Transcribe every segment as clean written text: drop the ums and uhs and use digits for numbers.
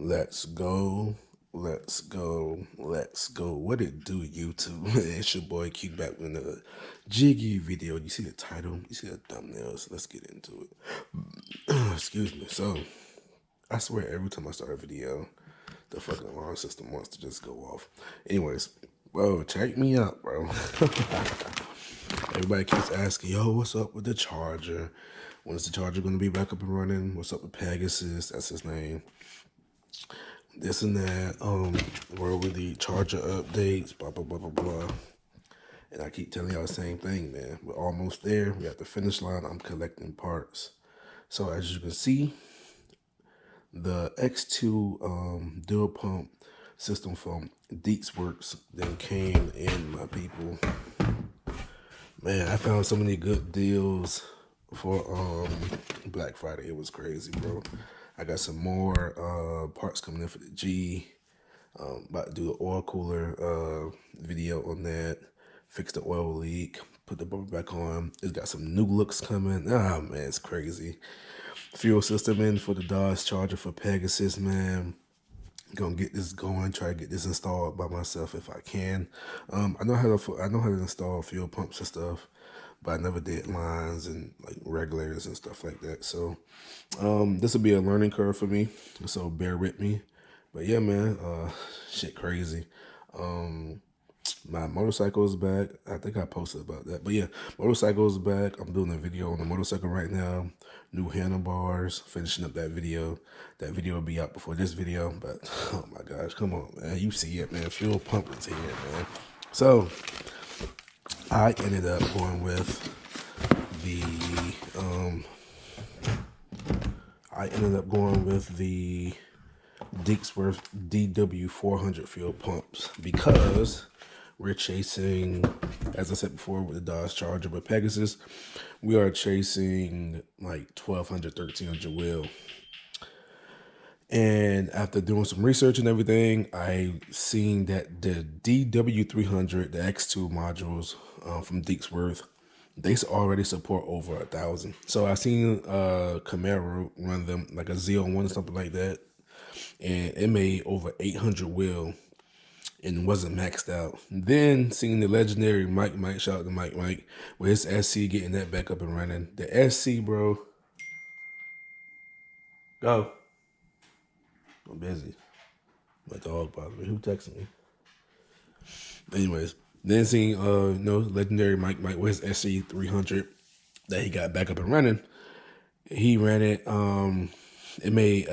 Let's go. Let's go. Let's go. What it do, YouTube? It's your boy Q back with another Jiggy video. You see the title? You see the thumbnails? Let's get into it. Excuse me. So, I swear every time I start a video, the fucking alarm system wants to just go off. Anyways, bro, check me out, bro. Everybody keeps asking, yo, what's up with the charger? When is the charger going to be back up and running? What's up with Pegasus? That's his name. This and that, where with the charger updates, blah, blah, blah, blah, blah. And I keep telling y'all the same thing, man. We're almost there. We're at the finish line. I'm collecting parts. So as you can see, the X2 dual pump system from Deatschwerks then came in, my people. Man, I found so many good deals for Black Friday. It was crazy, bro. I got some more parts coming in for the G. About to do the oil cooler video on that. Fix the oil leak. Put the bumper back on. It's got some new looks coming. Ah, man, it's crazy. Fuel system in for the Dodge Charger for Pegasus, man. Gonna get this going. Try to get this installed by myself if I can. I know how to install fuel pumps and stuff, but I never did lines and like regulators and stuff like that. So this will be a learning curve for me. So bear with me. But yeah, man, shit crazy. My motorcycle is back. I think I posted about that. But yeah, motorcycle is back. I'm doing a video on the motorcycle right now. New handlebars. Finishing up that video. That video will be out before this video. But oh my gosh, come on, man. You see it, man. Fuel pump is here, man. So I ended up going with the Deatschwerks DW400 fuel pumps because we're chasing, as I said before, with the Dodge Charger, but Pegasus, we are chasing like 1200, 1300 wheel. And after doing some research and everything, I seen that the DW300, the X2 modules from Deatschwerks, they already support over 1,000. So I seen Camaro run them like a Z01 or something like that, and it made over 800 wheel and wasn't maxed out. Then seeing the legendary Mike, shout out to Mike, with his SC getting that back up and running. The SC, bro. Go. I'm busy. My dog bothered me. Who texted me? Anyways, then seeing legendary Mike with his SC 300 that he got back up and running. He ran it. It made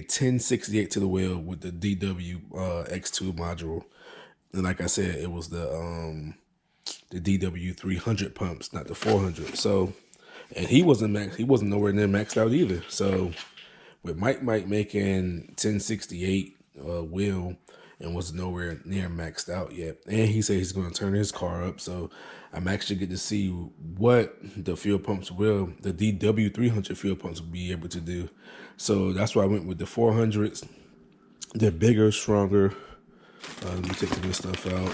1068 to the wheel with the DW X2 module, and like I said, it was the DW 300 pumps, not the 400. So, and he wasn't nowhere near maxed out either. So, with Mike making 1068 wheel and was nowhere near maxed out yet, and he said he's going to turn his car up. So I'm actually get to see what the fuel pumps the DW 300 fuel pumps will be able to do. So that's why I went with the 400s. They're bigger, stronger. Let me take this stuff out.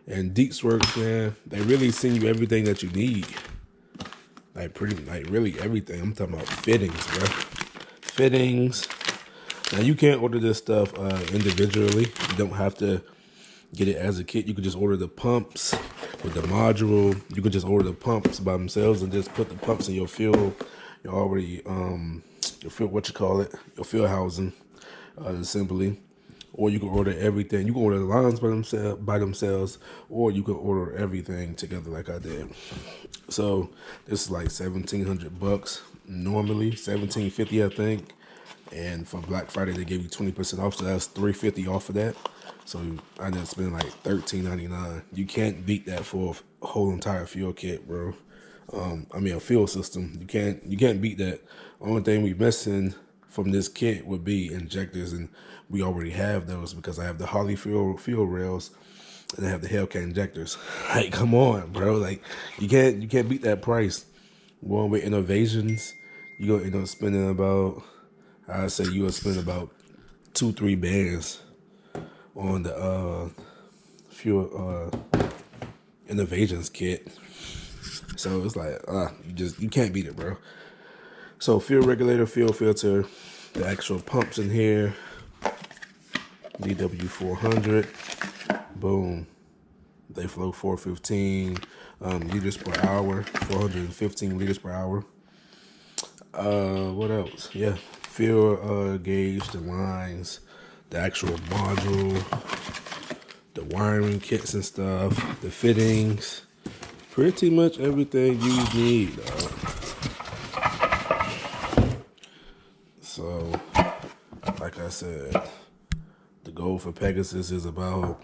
And Deatschwerks, man, they really send you everything that you need. Like really everything. I'm talking about fittings, bro. Fittings. Now you can't order this stuff individually. You don't have to get it as a kit. You can just order the pumps with the module. You can just order the pumps by themselves and just put the pumps in your fuel. You're already your fuel, your fuel housing, simply. Or you can order everything. You can order the lines by themselves, or you can order everything together like I did. So this is like $1,700 normally, $1,750 I think. And for Black Friday they gave you 20% off, so that's $350 off of that. So I ended up spending like $13.99. You can't beat that for a whole entire fuel kit, bro. A fuel system. You can't beat that. Only thing we missing from this kit would be injectors, and we already have those because I have the Holly fuel rails and I have the Hellcat injectors. Like, come on, bro. Like, you can't beat that price. Going with innovations, you're gonna end up spending about, I'd say you will spend about 2-3 bands on the fuel innovations kit. So it's like you can't beat it, bro. So fuel regulator, fuel filter, the actual pumps in here. DW400. Boom. They flow 415 liters per hour, 415 liters per hour. What else? Yeah, fuel gauge, the lines, the actual module, the wiring kits and stuff, the fittings, pretty much everything you need. So, like I said, the goal for Pegasus is about,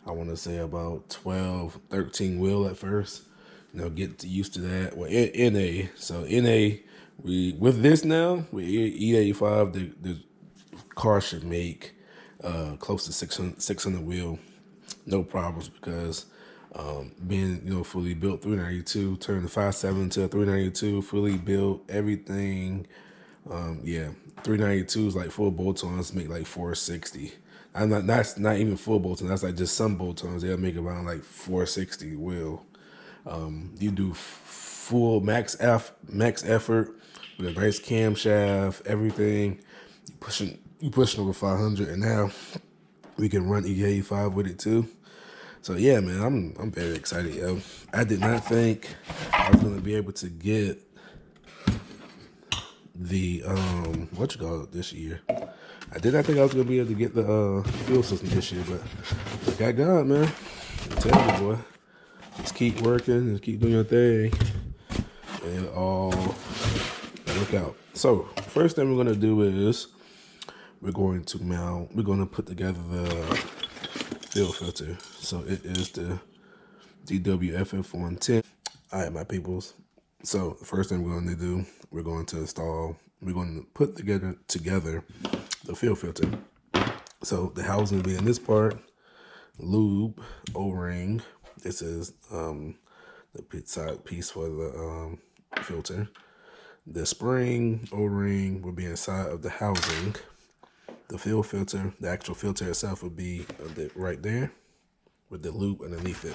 I want to say about 12, 13 wheel at first. You know, get used to that. Well, NA. So NA, with this now, with E85, the car should make close to 600 wheel, no problems, because being, you know, fully built 392, turned the 5.7 to a 392, fully built, everything. Yeah, 392 is like full bolt-ons make like 460. That's not even full bolt-ons. That's like just some bolt-ons. They'll make around like 460 wheel. You do full max effort with a nice camshaft, everything. You pushing over 500, and now we can run E85 with it too. So yeah, man, I'm very excited, yo. I did not think I was gonna be able to get the what you call it this year. I did not think I was gonna be able to get the fuel system this year, but look at God, man. I tell you, boy, just keep working, just keep doing your thing, and it'll all work out. So first thing we're gonna do is we're going to put together the fuel filter. So it is the DWFF110. All right, my peoples. So the first thing we're going to do, we're going to put together the fuel filter. So the housing will be in this part, lube, O-ring. This is the side piece for the filter. The spring O-ring will be inside of the housing. The fuel filter, the actual filter itself, will be right there with the loop underneath it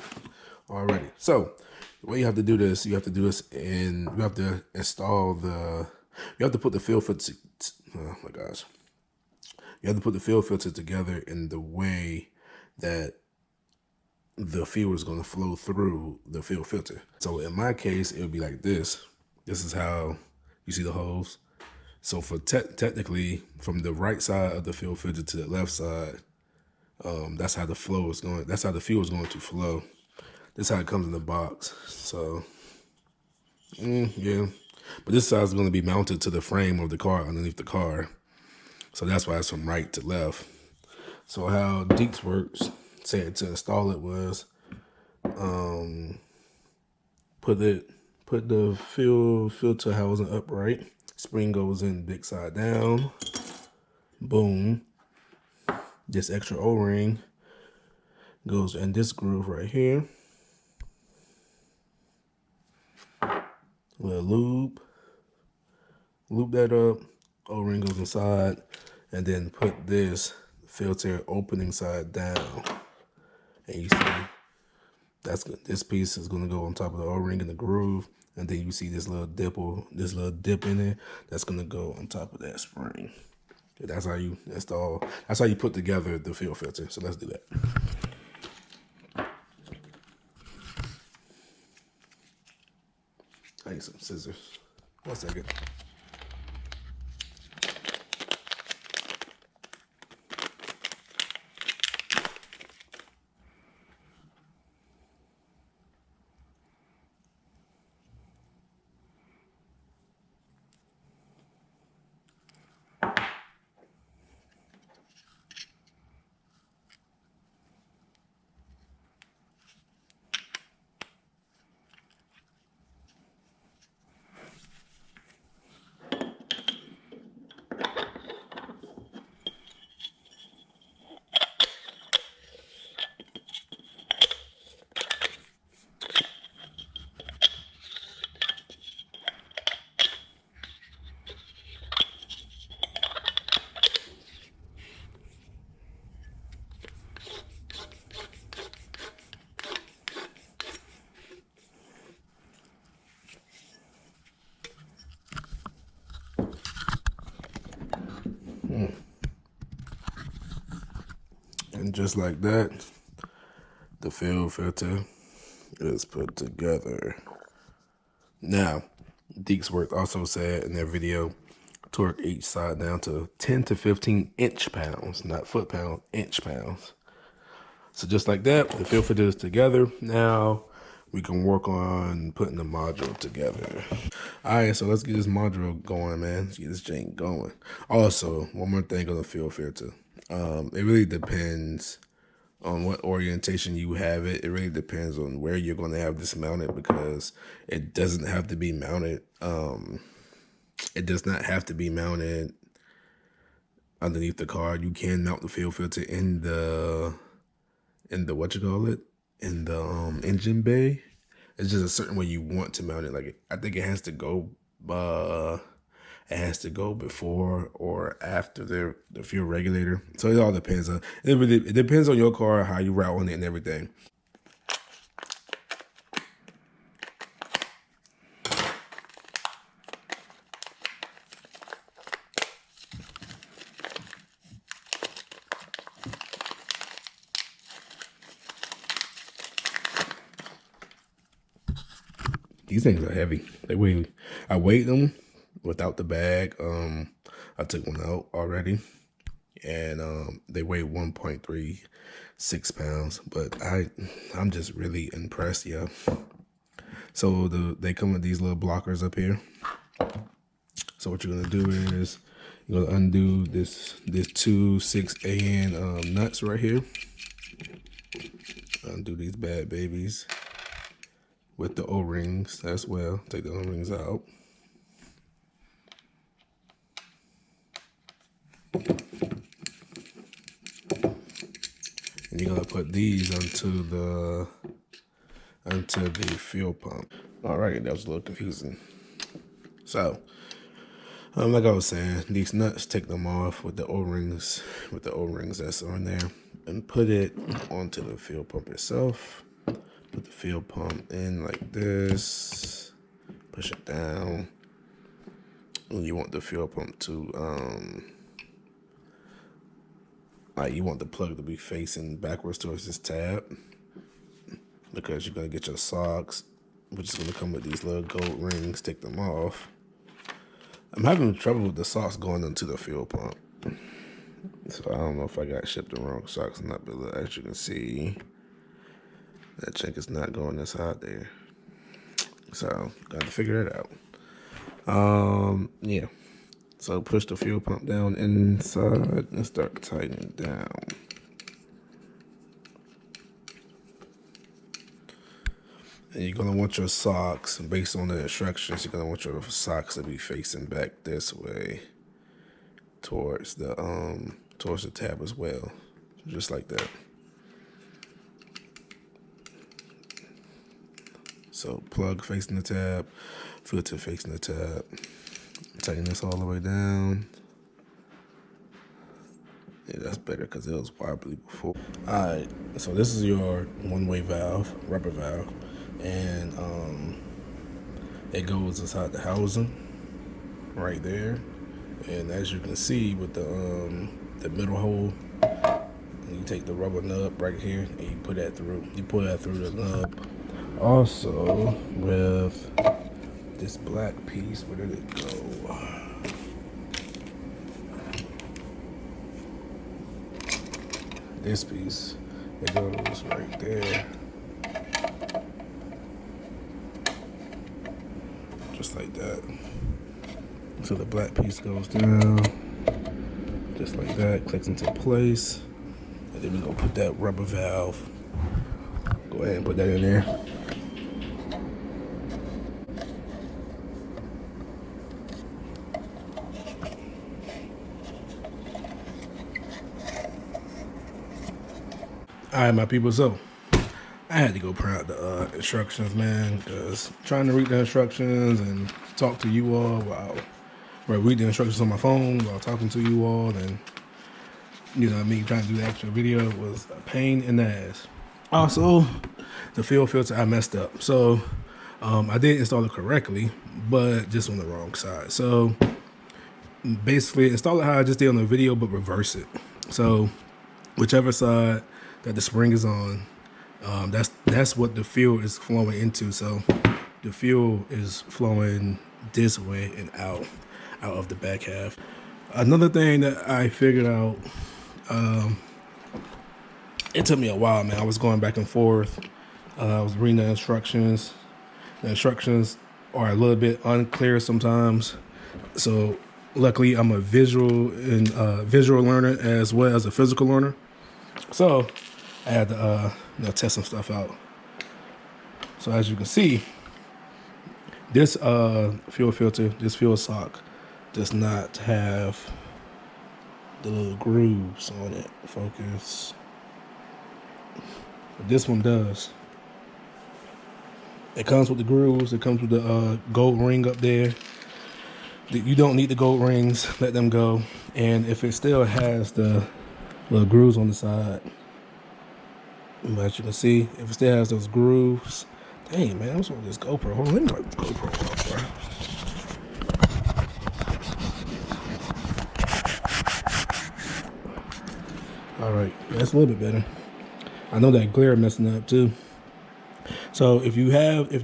already. So the way you have to do this, you have to do this, and you have to install you have to put the fuel filter, oh my gosh. You have to put the fuel filter together in the way that the fuel is going to flow through the fuel filter. So in my case, it would be like this. This is how you see the holes. So for technically, from the right side of the fuel filter to the left side, that's how the flow is going. That's how the fuel is going to flow. This is how it comes in the box. So, yeah. But this side is going to be mounted to the frame of the car underneath the car. So that's why it's from right to left. So how Deatschwerks said to install it was, put the fuel filter housing upright. Spring goes in big side down. Boom. This extra O-ring goes in this groove right here. We'll loop that up. O-ring goes inside, and then put this filter opening side down. And you see this piece is gonna go on top of the O-ring in the groove, and then you see this little dip in there that's gonna go on top of that spring. That's how you install. That's how you put together the fuel filter. So let's do that. I need some scissors. 1 second. And just like that, the fuel filter is put together. Now, Deatschwerks also said in their video, torque each side down to 10 to 15 inch-pounds, not foot-pounds, inch-pounds. So just like that, the fuel filter is together. Now we can work on putting the module together. All right, so let's get this module going, man. Let's get this jank going. Also, one more thing on the fuel filter. It really depends on what orientation you have it. It really depends on where you're going to have this mounted, because it doesn't have to be mounted. It does not have to be mounted underneath the car. You can mount the fuel filter in the what you call it, in the engine bay. It's just a certain way you want to mount it. Like, I think it has to go before or after the fuel regulator. So it all depends on it depends on your car, how you route on it and everything. These things are heavy. I weighed them without the bag. I took one out already, and they weigh 1.36 pounds. But I'm just really impressed, yeah. So they come with these little blockers up here. So what you're gonna do is you're gonna undo this 2 6AN nuts right here. Undo these bad babies with the O-rings as well. Take the O-rings out. And you're gonna put these onto the fuel pump. Alright, that was a little confusing. So, like I was saying, these nuts, take them off with the O-rings, that's on there, and put it onto the fuel pump itself. Put the fuel pump in like this, push it down. And you want the fuel pump to, you want the plug to be facing backwards towards this tab, because you're gonna get your socks, which is gonna come with these little gold rings. Take them off. I'm having trouble with the socks going into the fuel pump, so I don't know if I got shipped the wrong socks or not. But as you can see, that check is not going inside there, so got to figure it out. Yeah. So push the fuel pump down inside and start tightening down. And you're gonna want your socks, based on the instructions, you're gonna want your socks to be facing back this way towards the tab as well, just like that. So plug facing the tab, filter facing the tab. Tighten this all the way down. Yeah, that's better because it was wobbly before. Alright, so this is your one-way valve, rubber valve, and it goes inside the housing right there. And as you can see with the middle hole, you take the rubber nub right here and you put that through. You pull that through the nub. Also with this black piece, where did it go? This piece, it goes right there. Just like that. So the black piece goes down, just like that, clicks into place. And then we're gonna put that rubber valve. Go ahead and put that in there. All right, my people, so I had to go print out the instructions, man, because trying to read the instructions and talk to you all while read the instructions on my phone while talking to you all, and you know what I mean, trying to do the actual video was a pain in the ass. Also, the fuel filter, I messed up. So I did install it correctly, but just on the wrong side. So basically install it how I just did on the video, but reverse it. So whichever side that the spring is on, that's what the fuel is flowing into. So the fuel is flowing this way and out of the back half. Another thing that I figured out, it took me a while, man. I was going back and forth. I was reading the instructions. The instructions are a little bit unclear sometimes. So luckily I'm a visual learner as well as a physical learner. So I had to test some stuff out. So as you can see, this fuel filter, this fuel sock, does not have the little grooves on it. Focus. But this one does. It comes with the grooves. It comes with the gold ring up there. You don't need the gold rings. Let them go. And if it still has the little grooves on the side, as you can see, if it still has those grooves, dang, man, what's wrong with this GoPro? Hold on, let me wipe the GoPro off, bro. All right, that's a little bit better. I know that glare messing up too. So if you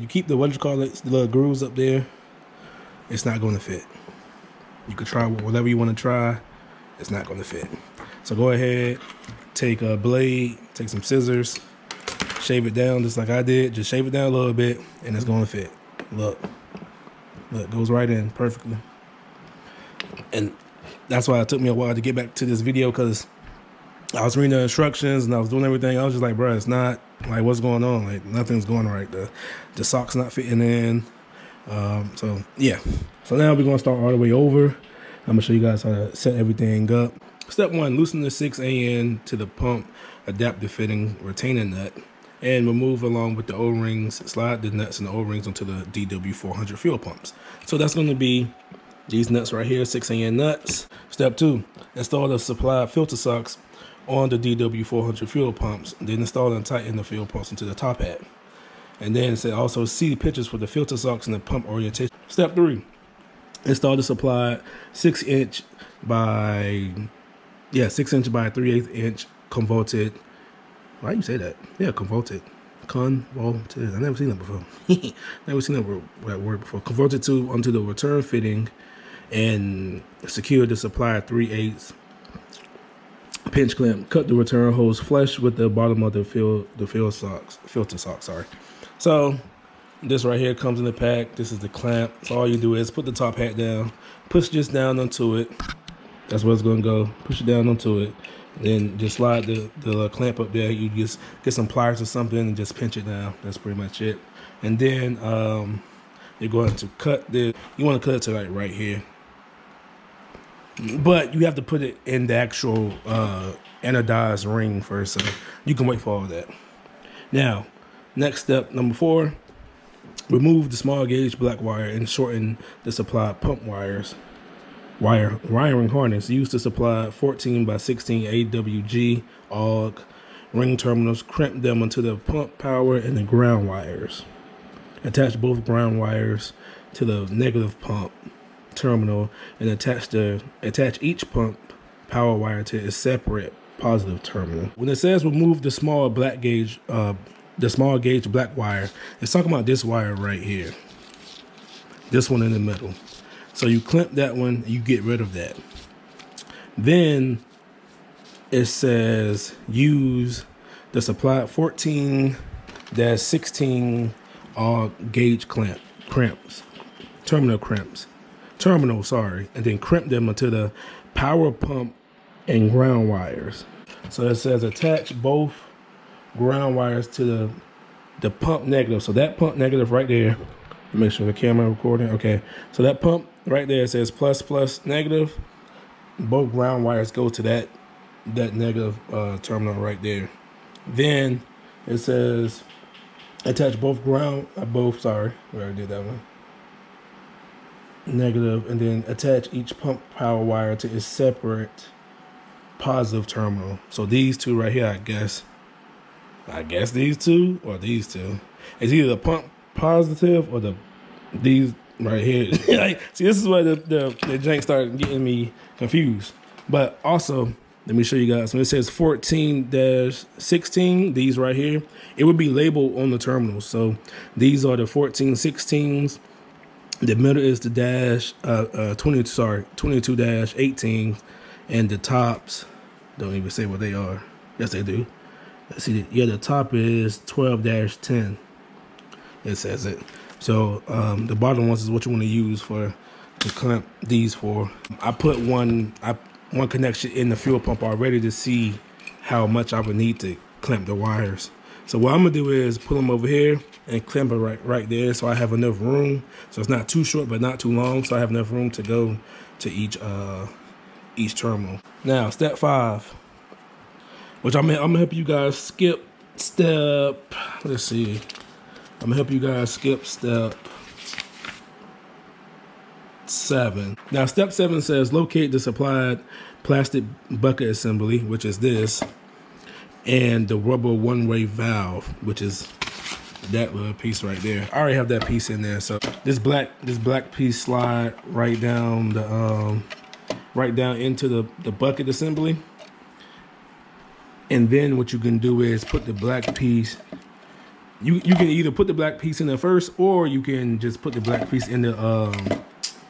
keep the the little grooves up there, it's not going to fit. You could try whatever you want to try. It's not going to fit. So go ahead, take a blade, take some scissors, shave it down just like I did. Just shave it down a little bit, and it's going to fit. Look, it goes right in perfectly. And that's why it took me a while to get back to this video, because I was reading the instructions and I was doing everything. I was just like, bro, it's not, like, what's going on? Like, nothing's going right. The sock's not fitting in. So yeah. So now we're gonna start all the way over. I'm gonna show you guys how to set everything up. Step 1, loosen the 6 AN to the pump adaptive fitting retainer nut and remove along with the O-rings. Slide the nuts and the O-rings onto the DW400 fuel pumps. So that's gonna be these nuts right here, 6 AN nuts. Step 2, install the supplied filter socks on the DW400 fuel pumps, then install and tighten the fuel pumps into the top hat. And then it said also see pictures for the filter socks and the pump orientation. Step 3, install the supplied 6-inch by 3/8 inch convoluted. Why you say that? Yeah, convoluted. Convoluted. I never seen that before. Never seen that word before. Convoluted tube onto the return fitting and secure the supplied 3/8 pinch clamp. Cut the return hose flush with the bottom of the filter socks. Sorry. So this right here comes in the pack. This is the clamp. So all you do is put the top hat down, push this down onto it. That's where it's gonna go. Push it down onto it, and then just slide the clamp up there. You just get some pliers or something and just pinch it down. That's pretty much it. And then you're going to cut you want to cut it to like right here. But you have to put it in the actual anodized ring first, so you can wait for all of that. Now, next step, number 4, remove the small gauge black wire and shorten the supplied pump wiring harness. Use the supplied 14 by 16 AWG AUG ring terminals. Crimp them onto the pump power and the ground wires. Attach both ground wires to the negative pump terminal and attach each pump power wire to its separate positive terminal. When it says remove the small gauge black wire, it's talking about this wire right here, this one in the middle. So you clamp that one, you get rid of that. Then it says use the supplied 14-16 gauge terminal, and then crimp them onto the power pump and ground wires. So it says attach both ground wires to the pump negative. So that pump negative right there, make sure the camera recording. Okay, so that pump right there says plus negative. Both ground wires go to that negative terminal right there. Then it says attach both we already did that one. Negative, and then attach each pump power wire to its separate positive terminal. So these two right here, I guess these two or these two. It's either the pump positive or these right here. Like, see, this is where the jank started getting me confused. But also, Let me show you guys. When it says 14-16, these right here, it would be labeled on the terminals. So these are the 14-16s. The middle is the 22-18, and the tops don't even say what they are. Yes, they do. Let's see. Yeah, the top is 12-10. It says it. So the bottom ones is what you want to use to clamp these for. I put one connection in the fuel pump already to see how much I would need to clamp the wires. So what I'm gonna do is pull them over here and clamp it right there, so I have enough room. So it's not too short, but not too long. So I have enough room to go to each terminal. Now, step 5, which I'm gonna help you guys skip step. Let's see. I'm gonna help you guys skip step 7. Now, step 7 says locate the supplied plastic bucket assembly, which is this, and the rubber one-way valve, which is that little piece right there. I already have that piece in there. So this black piece slide right down into the bucket assembly. And then what you can do is put the black piece. You can either put the black piece in there first, or you can just put the black piece in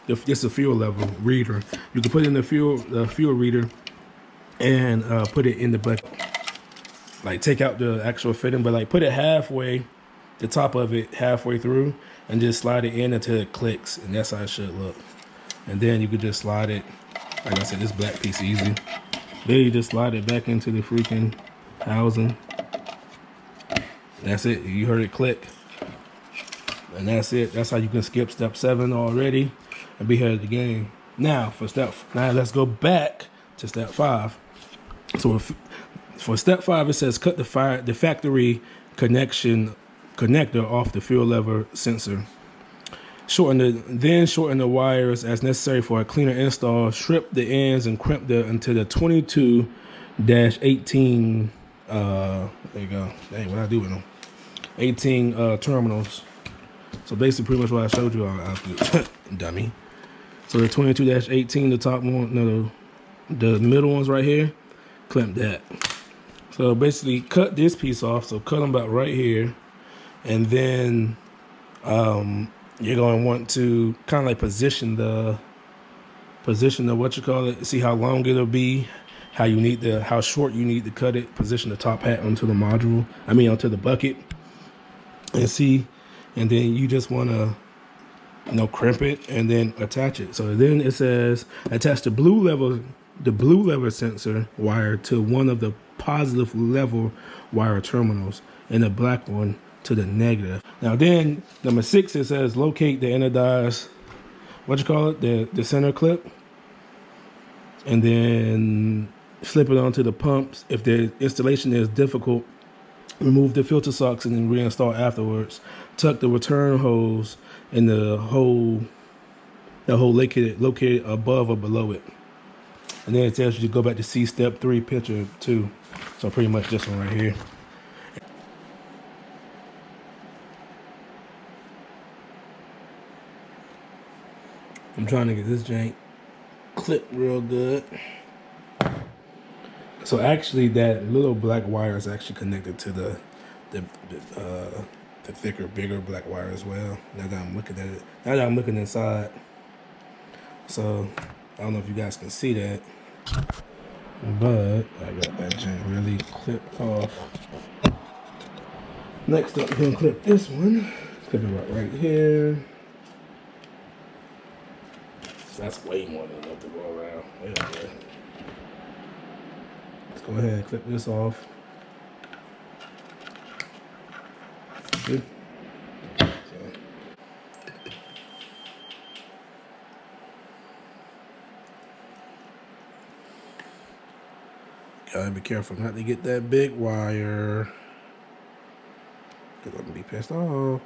it's a fuel level reader. You can put it in the fuel reader and put it in the bucket. Like take out the actual fitting, but like put it halfway, the top of it halfway through, and just slide it in until it clicks, and that's how it should look. And then you could just slide it, like I said, this black piece easy. Then you just slide it back into the freaking housing. That's it. You heard it click. And that's it. That's how you can skip step 7 already and be ahead of the game. Now let's go back to step 5. So for step 5, it says cut the factory connector off the fuel lever sensor. Shorten the wires as necessary for a cleaner install. Strip the ends and crimp until the 22-18. There you go. Dang, what I do with them? 18 terminals. So basically, pretty much what I showed you. Dummy. So the 22-18, the top one, no, the middle ones right here, clamp that. So basically, cut this piece off. So cut them about right here, and then you're going to want to kind of like position the see how long it'll be, how short you need to cut it, position the top hat onto the module, onto the bucket, and then you just want to crimp it and then attach it. So then it says attach the blue lever sensor wire to one of the positive level wire terminals and the black one to the negative. Now then, number 6, it says locate the anodized, the center clip, and then slip it onto the pumps. If the installation is difficult, remove the filter socks and then reinstall afterwards. Tuck the return hose in the hole located above or below it. And then it tells you to go back to see step 3, picture 2. So pretty much this one right here. I'm trying to get this jank clipped real good. So actually that little black wire is actually connected to the thicker, bigger black wire as well. Now that I'm looking at it, now that I'm looking inside. So I don't know if you guys can see that, but I got that jank really clipped off. Next up, we're gonna clip this one. Clip it right here. That's way more than enough to go around. Yeah. Let's go ahead and clip this off. Good. Gotta be careful not to get that big wire, because I'm gonna be pissed off.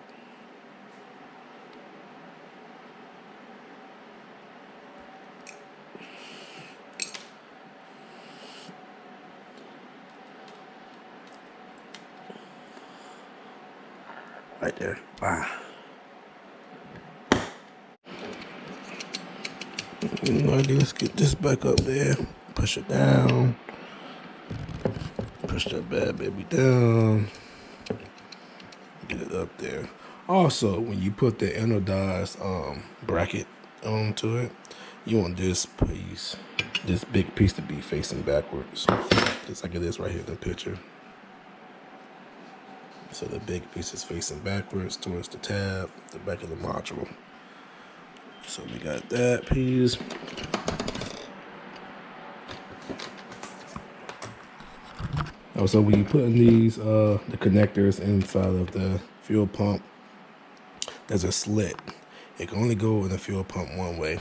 Right there. Ah. Let's get this back up there. Push it down. push that bad baby down. Get it up there. Also, when you put the anodized bracket onto it, you want this piece, this big piece, to be facing backwards, just like it is right here in the picture. So the big piece is facing backwards towards the tab, the back of the module. So we got that piece. Also, when you put in these the connectors inside of the fuel pump, there's a slit. It can only go in the fuel pump one way.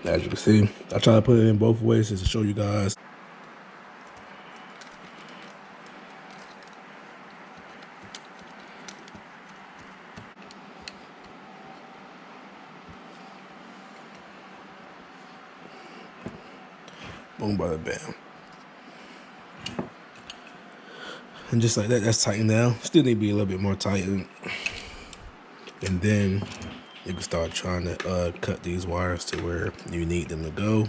As you can see, I try to put it in both ways just to show you guys. Boom, bada bam. And just like that, that's tightened now. Still need to be a little bit more tightened. And then you can start trying to cut these wires to where you need them to go.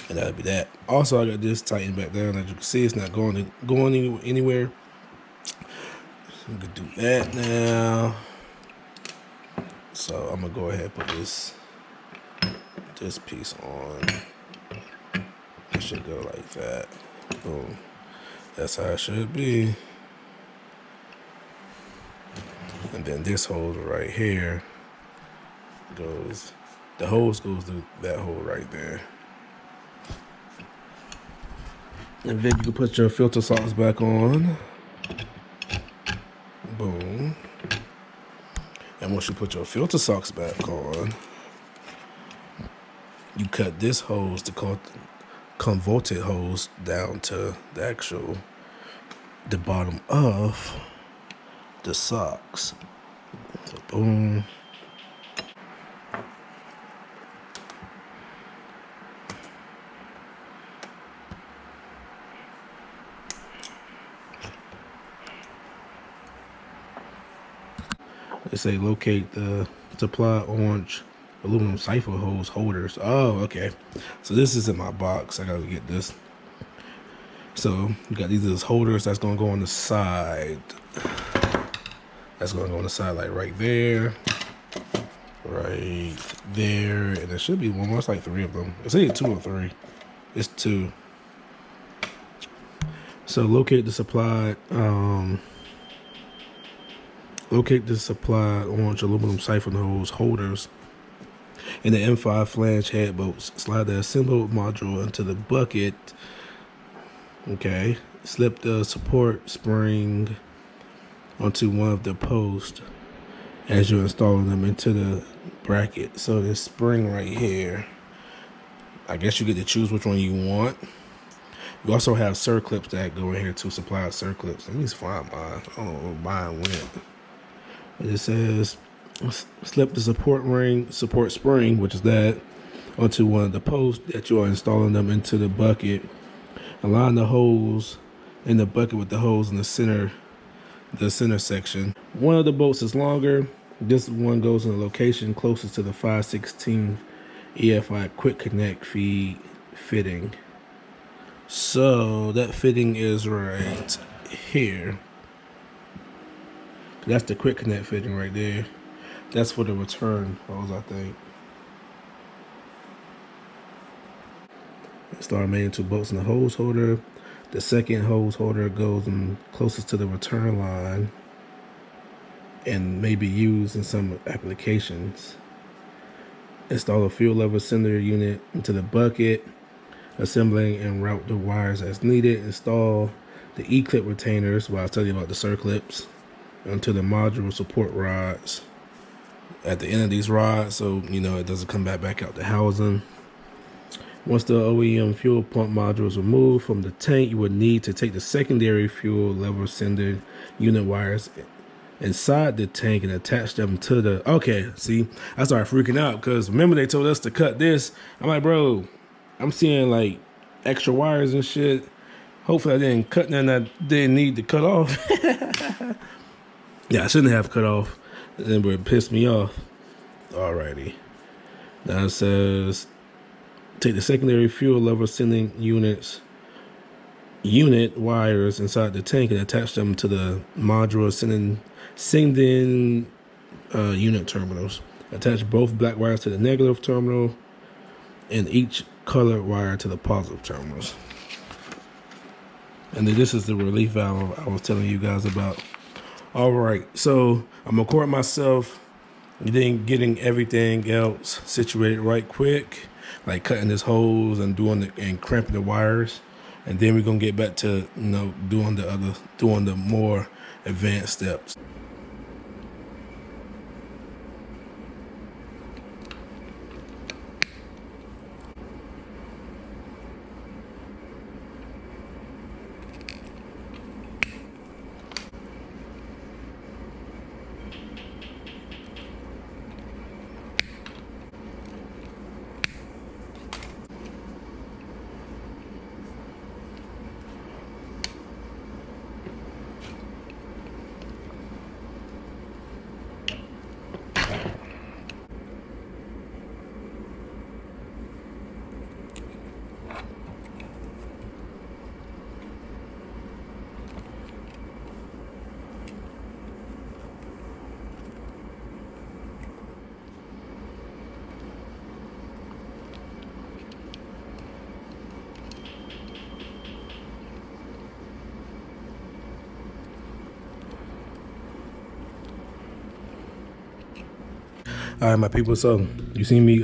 And that'll be that. Also, I got this tightened back down. As you can see, it's not going anywhere. We can do that now. So I'm gonna go ahead and put this piece on. It should go like that. Boom. That's how it should be. And then this hose right here goes, the hose goes through that hole right there. And then you can put your filter socks back on. Boom. And once you put your filter socks back on, you cut this hose, the convoluted hose, down to the bottom of the socks. So boom. They say locate the supply orange aluminum cipher hose holders. Oh, okay. So this is in my box. I gotta get this. So you got these holders that's gonna go on the side. That's gonna go on the side, like right there, and there should be one more. It's like 3 of them. It's either 2 or 3. It's 2. So locate the supplied orange aluminum siphon hose holders in the M5 flange head bolts. Slide the assembled module into the bucket. Okay. Slip the support spring onto one of the posts as you're installing them into the bracket. So this spring right here, I guess you get to choose which one you want. You also have circlips that go in here to supply circlips. Let me find mine. I don't know where mine went. It says slip the support spring, which is that, onto one of the posts that you are installing them into the bucket. Align the hose in the bucket with the hose in the center section. One of the bolts is longer. This one goes in the location closest to the 5/16 EFI quick connect feed fitting. So that fitting is right here. That's the quick connect fitting right there. That's for the return hose, I think. Start making 2 bolts in the hose holder. The second hose holder goes in closest to the return line and may be used in some applications. Install a fuel level sender unit into the bucket, assembling and route the wires as needed. Install the E-clip retainers, well, I'll tell you about the circlips, onto the module support rods at the end of these rods, so you know it doesn't come back out the housing. Once the OEM fuel pump module is removed from the tank, you would need to take the secondary fuel level sender unit wires inside the tank and attach them to the, okay, see, I started freaking out because remember they told us to cut this. I'm like, bro, I'm seeing like extra wires and shit. Hopefully I didn't cut none that I didn't need to cut off. Yeah, I shouldn't have cut off, but it pissed me off. Alrighty. Now it says, take the secondary fuel level sending unit wires inside the tank and attach them to the module sending unit terminals. Attach both black wires to the negative terminal and each colored wire to the positive terminals. And then this is the relief valve I was telling you guys about. All right, so I'm gonna record myself and then getting everything else situated right quick, like cutting this hose and and cramping the wires, and then we're gonna get back to doing the more advanced steps. All right, my people, so you see me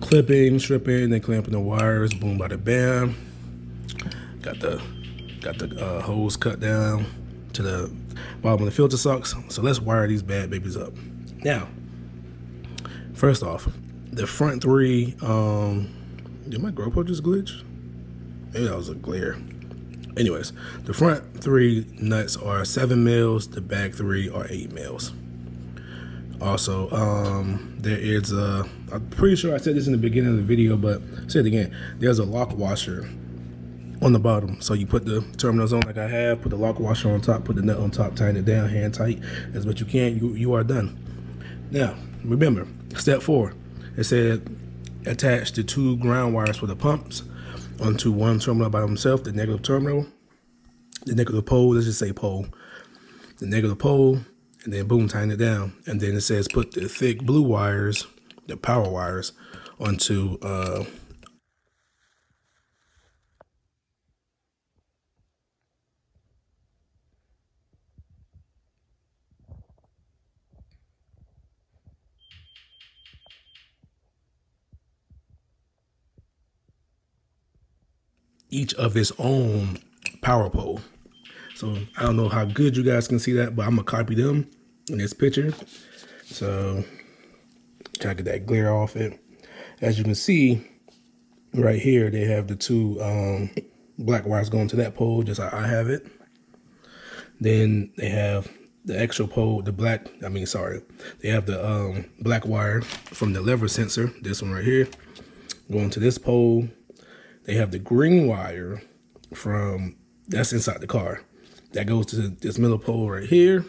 clipping, stripping, then clamping the wires, boom, bada bam. Got the hose cut down to the bottom of the filter socks. So let's wire these bad babies up. Now, first off, the front three, did my GoPro just glitch? Maybe that was a glare. Anyways, the front three nuts are 7 mils, the back three are 8 mils. Also, there is I'm pretty sure I said this in the beginning of the video, but I'll say it again. There's a lock washer on the bottom. So you put the terminals on like I have, put the lock washer on top, put the nut on top, tighten it down, hand tight as much you can, you are done. Now, remember, step 4, it said attach the 2 ground wires for the pumps onto one terminal by themselves, the negative terminal, the negative pole, let's just say pole, the negative pole, and then boom, tighten it down. And then it says put the thick blue wires, the power wires, onto each of its own power pole. So I don't know how good you guys can see that, but I'm gonna copy them in this picture. So try to get that glare off it. As you can see right here, they have the 2 black wires going to that pole, just like I have it. Then they have the extra pole, they have the black wire from the lever sensor, this one right here, going to this pole. They have the green wire that's inside the car. That goes to this middle pole right here.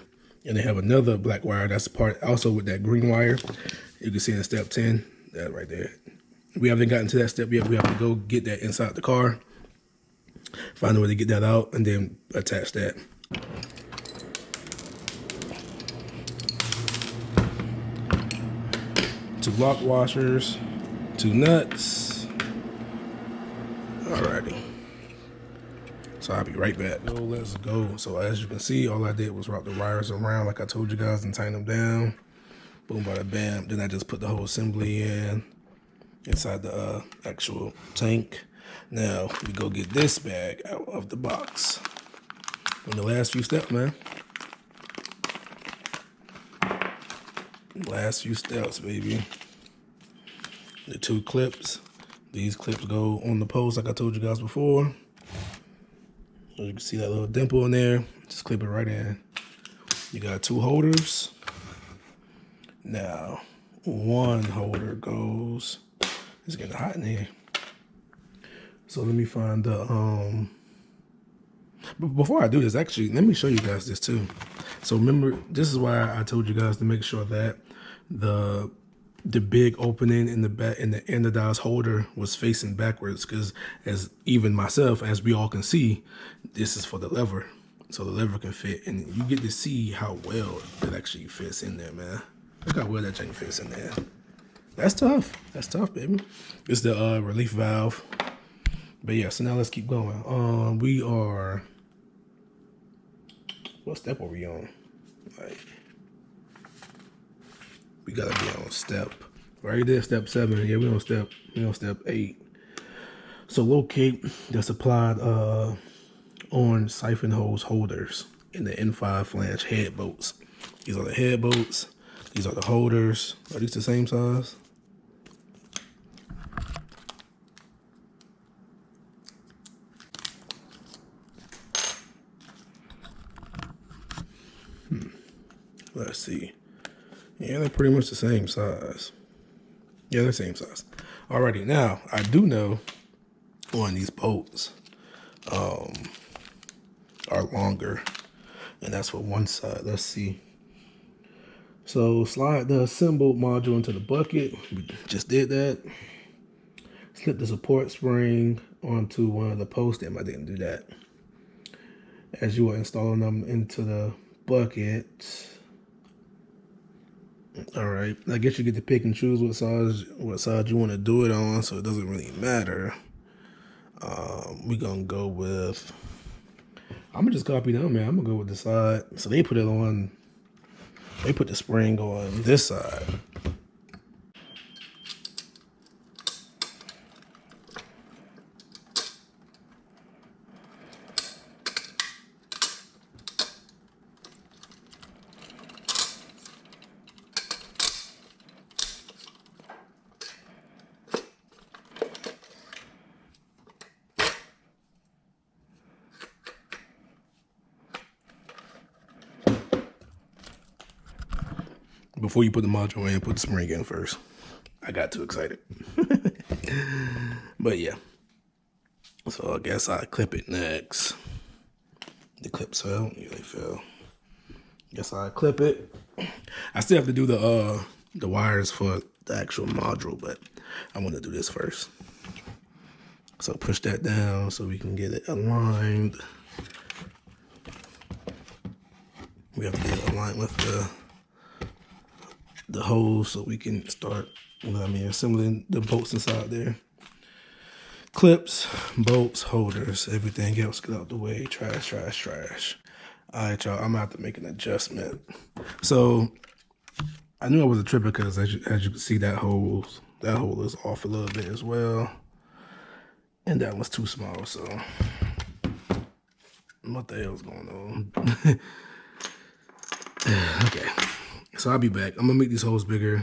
And they have another black wire that's part also with that green wire. You can see in step 10, that right there. We haven't gotten to that step yet. We have to go get that inside the car, find a way to get that out, and then attach that. 2 lock washers, 2 nuts. Alrighty. So I'll be right back. So let's go. So as you can see, all I did was wrap the wires around like I told you guys and tighten them down. Boom, bada bam. Then I just put the whole assembly inside the actual tank. Now we go get this bag out of the box. On the last few steps, man. Last few steps, baby. The 2 clips, These clips go on the post like I told you guys before. So you can see that little dimple in there. Just clip it right in. You got 2 holders. Now, 1 holder goes, it's getting hot in here. So let me find the, but before I do this, actually, let me show you guys this too. So remember, this is why I told you guys to make sure that the big opening in the back in the anodized holder was facing backwards, because as even myself, as we all can see, this is for the lever. So the lever can fit, and you get to see how well it actually fits in there, man. Look how well that thing fits in there. That's tough. That's tough, baby. It's the relief valve. But yeah, so now let's keep going. We are, what step are we on? Like, we gotta be on step right there, step 7. Yeah, we on step 8. So locate the supplied on siphon hose holders in the N5 flange head bolts. These are the head bolts. These are the holders. Are these the same size? Let's see. Yeah, they're pretty much the same size. Yeah, they're the same size. Alrighty, now I do know on these bolts are longer, and that's for one side. Let's see. So slide the assembled module into the bucket. We just did that. Slip the support spring onto one of the posts. Damn, I didn't do that. As you are installing them into the bucket. All right, I guess you get to pick and choose what side you want to do it on, so it doesn't really matter. We're gonna go with, I'm gonna just copy them, man. I'm gonna go with the side. So they put the spring on this side. Before you put the module in, put the spring in first. I got too excited. But yeah. So I guess I clip it next. The clips fell. Yeah, they fell. Guess I clip it. I still have to do the wires for the actual module, but I want to do this first. So push that down so we can get it aligned. We have to get it aligned with the hose so we can start, assembling the bolts inside there. Clips, bolts, holders, everything else get out the way. Trash, trash, trash. All right, y'all, I'm gonna have to make an adjustment. So I knew I was a tripper because as you can see, that hole is off a little bit as well. And that was too small, so what the hell's going on? Okay, so I'll be back. I'm gonna make these holes bigger.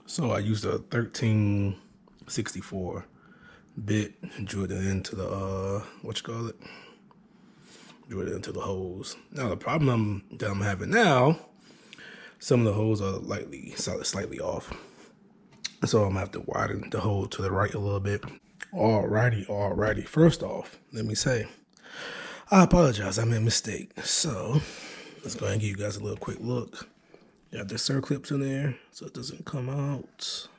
So I used a 1364 bit, drilled it into the drilled it into the holes. Now the problem that I'm having now, some of the holes are slightly off. So I'm gonna have to widen the hole to the right a little bit. Alrighty. First off, let me say, I apologize, I made a mistake. So let's go ahead and give you guys a little quick look. Got the circlips in there so it doesn't come out.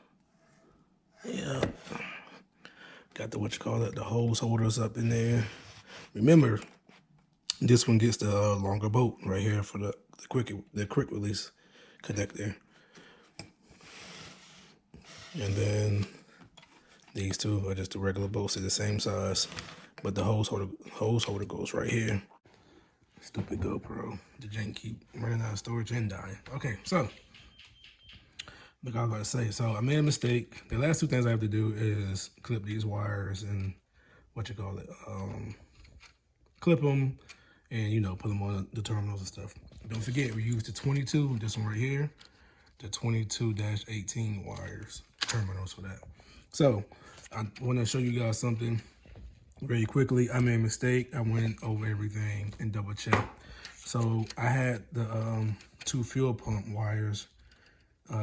Yeah. Got the the hose holders up in there. Remember, this one gets the longer bolt right here for the quick release connector. And then these two are just the regular bolts, at the same size, but the hose holder goes right here. Stupid GoPro. The jank keep running out of storage and dying. Okay, so Like I was about to say, so I made a mistake. The last two things I have to do is clip these wires and what you call it, clip them and, you know, put them on the terminals and stuff. Don't forget, we use the 22, this one right here, the 22-18 wires, terminals for that. So I want to show you guys something very quickly. I made a mistake. I went over everything and double checked. So I had the two fuel pump wires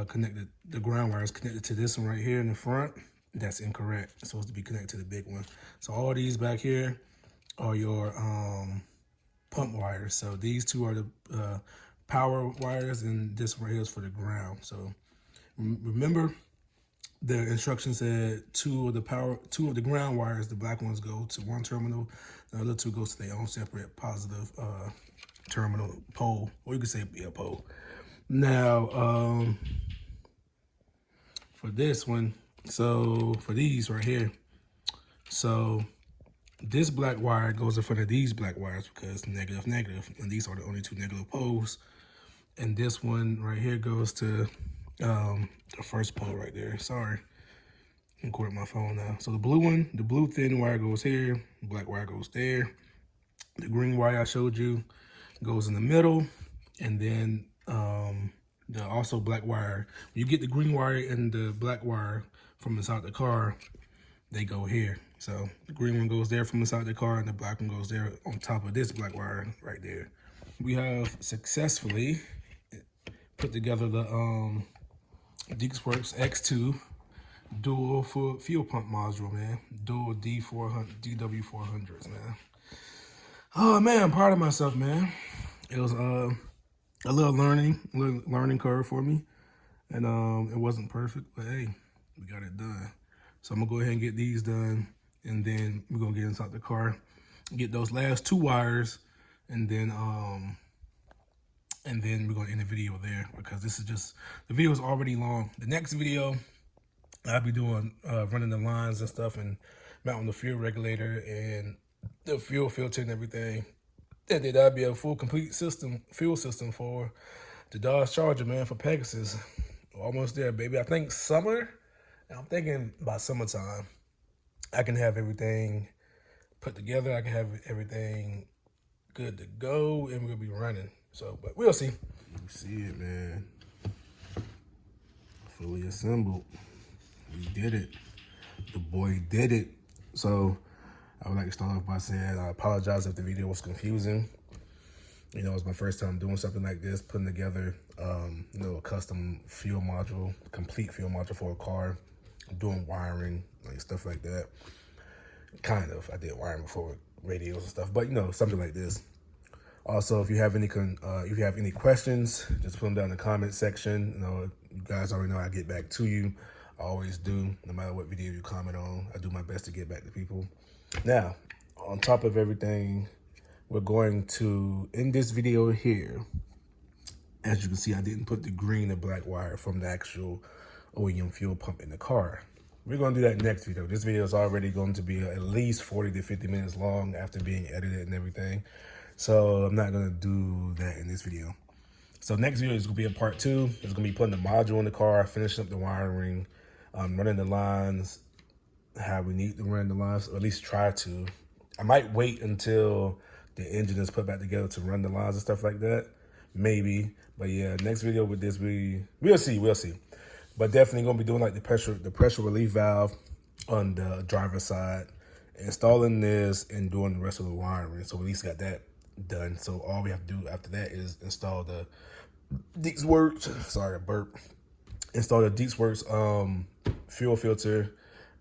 connected, the ground wires connected to this one right here in the front. That's incorrect. It's supposed to be connected to the big one. So all these back here are your pump wires. So these two are the power wires, and this right here is for the ground. So remember, the instructions said two of the ground wires, the black ones go to one terminal, the other two goes to their own separate positive terminal pole, or you could say a pole. Now, for this one, so for these right here, so this black wire goes in front of these black wires because negative, negative, and these are the only two negative poles. And this one right here goes to the first pole right there. Sorry, I'm recording my phone now. So the blue one, the blue thin wire goes here, the black wire goes there. The green wire I showed you goes in the middle, and then the also black wire. When you get the green wire and the black wire from inside the car, they go here. So the green one goes there from inside the car, and the black one goes there on top of this black wire right there. We have successfully put together the Deatschwerks X2 dual fuel pump module, man. Dual DW400s, man. Oh man, I'm proud of myself, man. It was a little learning curve for me, and it wasn't perfect, but hey, we got it done. So I'm gonna go ahead and get these done, and then we're gonna get inside the car, get those last two wires, and then we're gonna end the video there because this is just, the video is already long. The next video, I'll be doing running the lines and stuff and mounting the fuel regulator and the fuel filter and everything. And then that'll be a full complete system, fuel system for the Dodge Charger, man, for Pegasus. Almost there, baby. I think summer. I'm thinking by summertime, I can have everything put together. I can have everything good to go, and we'll be running. So, but we'll see. You see it, man. Fully assembled. We did it. The boy did it. So I would like to start off by saying I apologize if the video was confusing. You know, it's my first time doing something like this, putting together, you know, a custom fuel module, complete fuel module for a car, doing wiring, like stuff like that. Kind of, I did wiring before with radios and stuff, but you know, something like this. Also, if you have any questions, just put them down in the comment section. You know, you guys already know I get back to you. I always do, no matter what video you comment on. I do my best to get back to people. Now, on top of everything, we're going to, in this video here, as you can see, I didn't put the green and black wire from the actual OEM fuel pump in the car. We're going to do that next video. This video is already going to be at least 40 to 50 minutes long after being edited and everything. So I'm not going to do that in this video. So next video is going to be a part 2. It's going to be putting the module in the car, finishing up the wiring, running the lines, how we need to run the lines, or at least try to. I might wait until the engine is put back together to run the lines and stuff like that. Maybe. But yeah, next video with this, we'll see. But definitely gonna be doing like the pressure relief valve on the driver's side, installing this and doing the rest of the wiring. So at least got that done. So all we have to do after that is install the Deatschwerks, sorry, a burp. Install the Deatschwerks fuel filter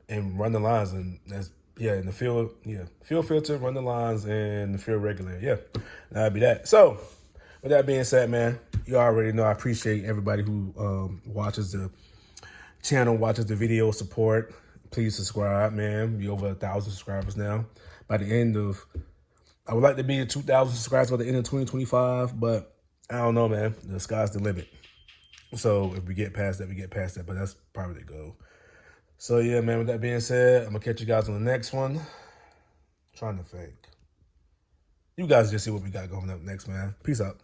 and run the lines, and that's, yeah, and the fuel filter, run the lines, and the fuel regulator. Yeah, that'd be that. So with that being said, man, you already know I appreciate everybody who watches the channel, watches the video, support. Please subscribe, man. We're over 1,000 subscribers now. By the end of, I would like to be at 2,000 subscribers by the end of 2025, but I don't know, man. The sky's the limit. So if we get past that, we get past that, but that's probably the goal. So yeah, man, with that being said, I'm gonna catch you guys on the next one. Trying to think. You guys just see what we got going up next, man. Peace out.